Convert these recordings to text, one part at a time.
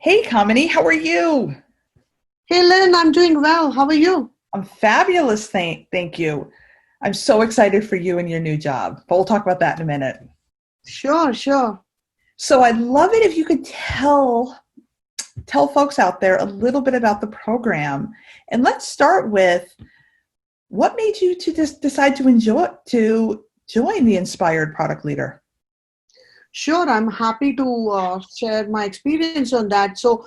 Hey, Kamini, how are you? Hey Lynn, I'm doing well. How are you? I'm fabulous, thank you. I'm so excited for you and your new job, but we'll talk about that in a minute. Sure, sure. So I'd love it if you could tell folks out there a little bit about the program. And let's start with what made you to decide to join the Inspired Product Leader? Sure, I'm happy to share my experience on that. To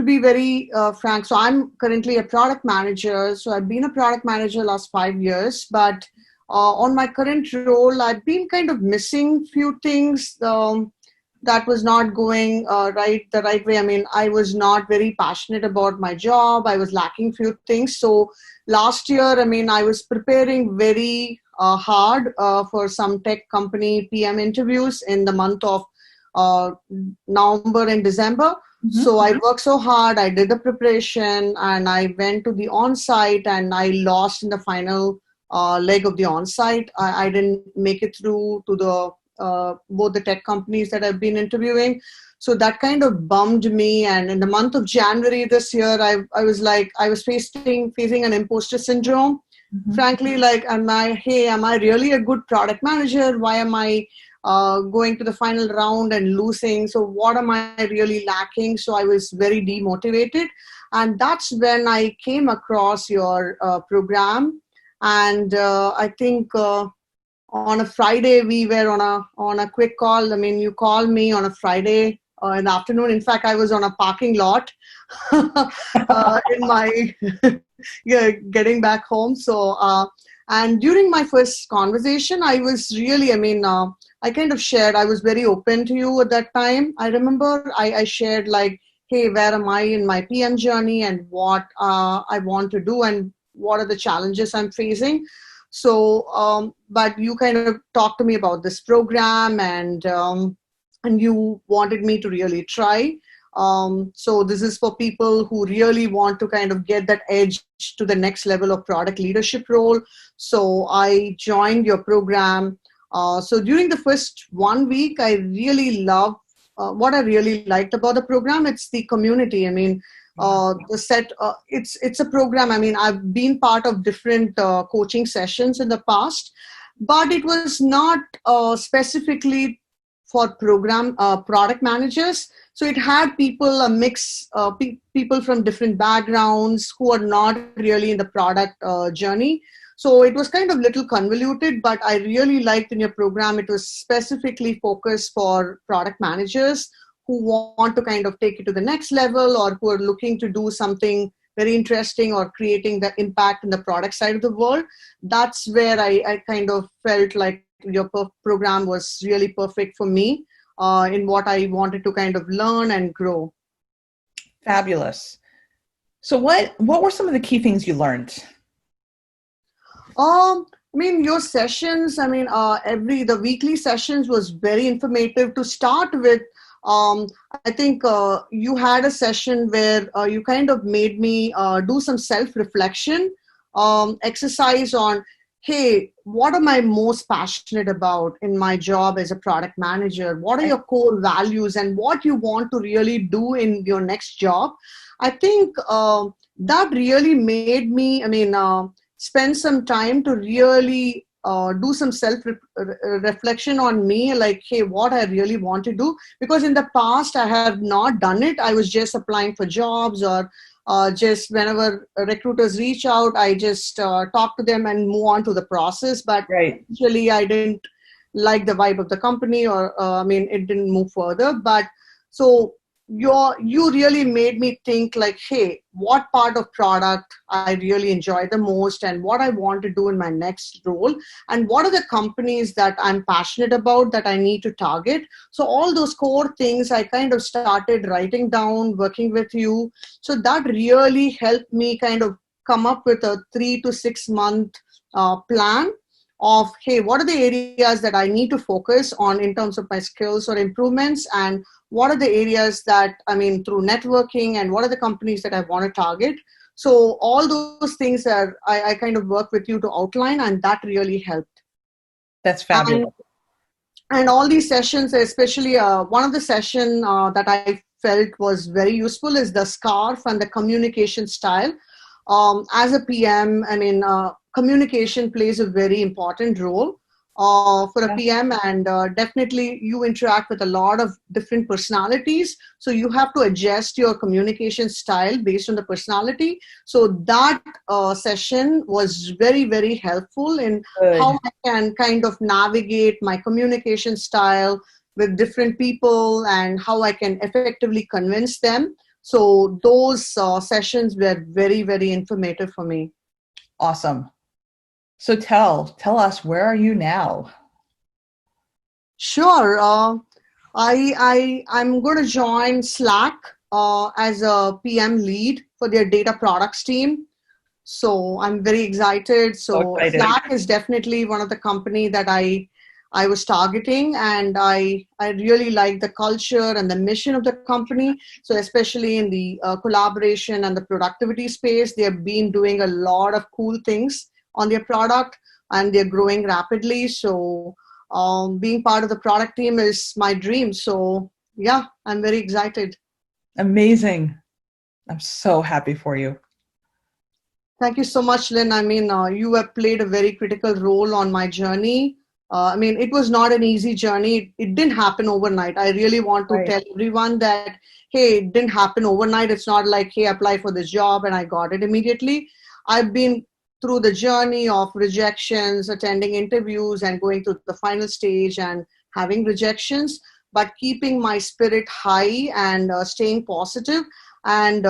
be very frank, so I'm currently a product manager. So I've been a product manager last 5 years, but on my current role, I've been kind of missing few things that was not going the right way. I mean, I was not very passionate about my job. I was lacking few things. So last year, I mean, I was preparing very hard for some tech company PM interviews in the month of uh, November and December. So I worked so hard. I did the preparation and I went to the on-site and I lost in the final leg of the on-site. I didn't make it through to the both the tech companies that I've been interviewing. So that kind of bummed me. And in the month of January this year, I was like, I was facing an imposter syndrome. Frankly, like, am I really a good product manager? Why am I going to the final round and losing? So what am I really lacking? So I was very demotivated. And that's when I came across your program. And I think on a Friday, we were on a quick call. I mean, you called me on a Friday in the afternoon. In fact, I was on a parking lot in my yeah, getting back home. And during my first conversation, I was really, I kind of shared, I was very open to you at that time. I remember I shared like, hey, where am I in my PM journey and what I want to do and what are the challenges I'm facing. But you kind of talked to me about this program and you wanted me to really try. So this is for people who really want to kind of get that edge to the next level of product leadership role. So I joined your program. So during the first 1 week, I really loved what I really liked about the program. It's the community. I mean, it's a program. I mean, I've been part of different coaching sessions in the past, but it was not specifically for program product managers. So it had people, a mix, people from different backgrounds who are not really in the product journey. So it was kind of little convoluted, but I really liked in your program, it was specifically focused for product managers who want to kind of take it to the next level or who are looking to do something very interesting or creating the impact in the product side of the world. That's where I kind of felt like your program was really perfect for me in what I wanted to kind of learn and grow. Fabulous. So what were some of the key things you learned? Your sessions, the weekly sessions was very informative. To start with, I think you had a session where you kind of made me do some self-reflection exercise on, hey, what am I most passionate about in my job as a product manager? What are your core values and what you want to really do in your next job? I think that really made me, spend some time to really do some self-reflection on me, like, hey, what I really want to do. Because in the past, I have not done it. I was just applying for jobs or just whenever recruiters reach out, I just talk to them and move on to the process. But actually, I didn't like the vibe of the company or, it didn't move further. But so you really made me think like, hey, what part of product I really enjoy the most and what I want to do in my next role and what are the companies that I'm passionate about that I need to target. So all those core things I kind of started writing down, working with you. So that really helped me kind of come up with a 3 to 6 month plan of, hey, what are the areas that I need to focus on in terms of my skills or improvements, and what are the areas that, through networking, and what are the companies that I want to target. So all those things are, I kind of work with you to outline, and that really helped. That's fabulous. And all these sessions, especially one of the session that I felt was very useful is the SCARF and the communication style. As a PM, communication plays a very important role for a PM, and definitely you interact with a lot of different personalities. So you have to adjust your communication style based on the personality. So that session was very, very helpful in how I can kind of navigate my communication style with different people and how I can effectively convince them. So those sessions were very, very informative for me. Awesome. So tell us, where are you now? Sure. I'm going to join Slack as a PM lead for their data products team. So I'm very excited. So excited. Slack is definitely one of the company that I was targeting, and I really like the culture and the mission of the company. So especially in the collaboration and the productivity space, they have been doing a lot of cool things on their product, and they're growing rapidly. So being part of the product team is my dream. So yeah, I'm very excited. Amazing. I'm so happy for you. Thank you so much, Lynn. You have played a very critical role on my journey. It was not an easy journey. It didn't happen overnight. I really want to tell everyone that, hey, it didn't happen overnight. It's not like, hey, apply for this job and I got it immediately. I've been through the journey of rejections, attending interviews and going to the final stage and having rejections, but keeping my spirit high and staying positive. And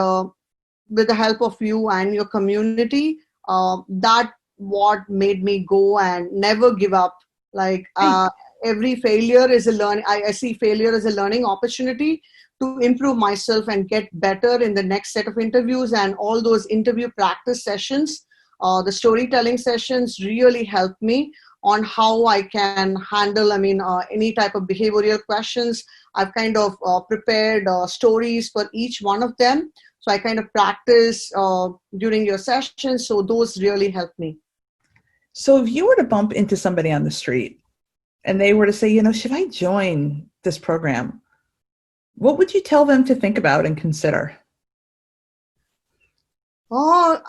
with the help of you and your community, that what made me go and never give up. Every failure is a learning. I see failure as a learning opportunity to improve myself and get better in the next set of interviews. And all those interview practice sessions, the storytelling sessions really helped me on how I can handle, any type of behavioral questions. I've kind of prepared stories for each one of them. So I kind of practice during your sessions. So those really helped me. So if you were to bump into somebody on the street and they were to say, should I join this program? What would you tell them to think about and consider? Oh,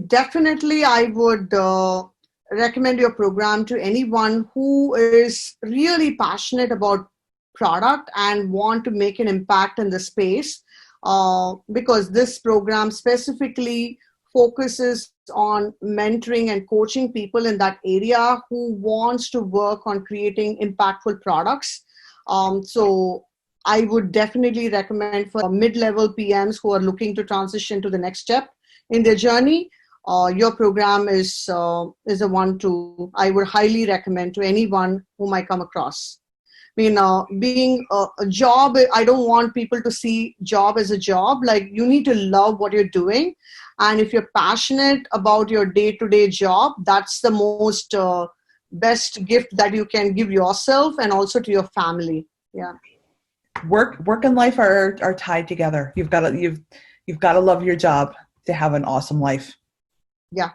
definitely I would recommend your program to anyone who is really passionate about product and want to make an impact in the space, because this program specifically focuses on mentoring and coaching people in that area who wants to work on creating impactful products. So I would definitely recommend for mid-level PMs who are looking to transition to the next step in their journey. Your program is a one I would highly recommend to anyone whom I come across. Being a job, I don't want people to see job as a job. Like, you need to love what you're doing. And if you're passionate about your day-to-day job, that's the most best gift that you can give yourself and also to your family. Yeah. Work and life are tied together. You've got to love your job to have an awesome life. Yeah.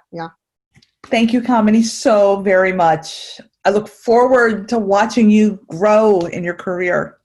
Thank you, Kamini, so very much. I look forward to watching you grow in your career.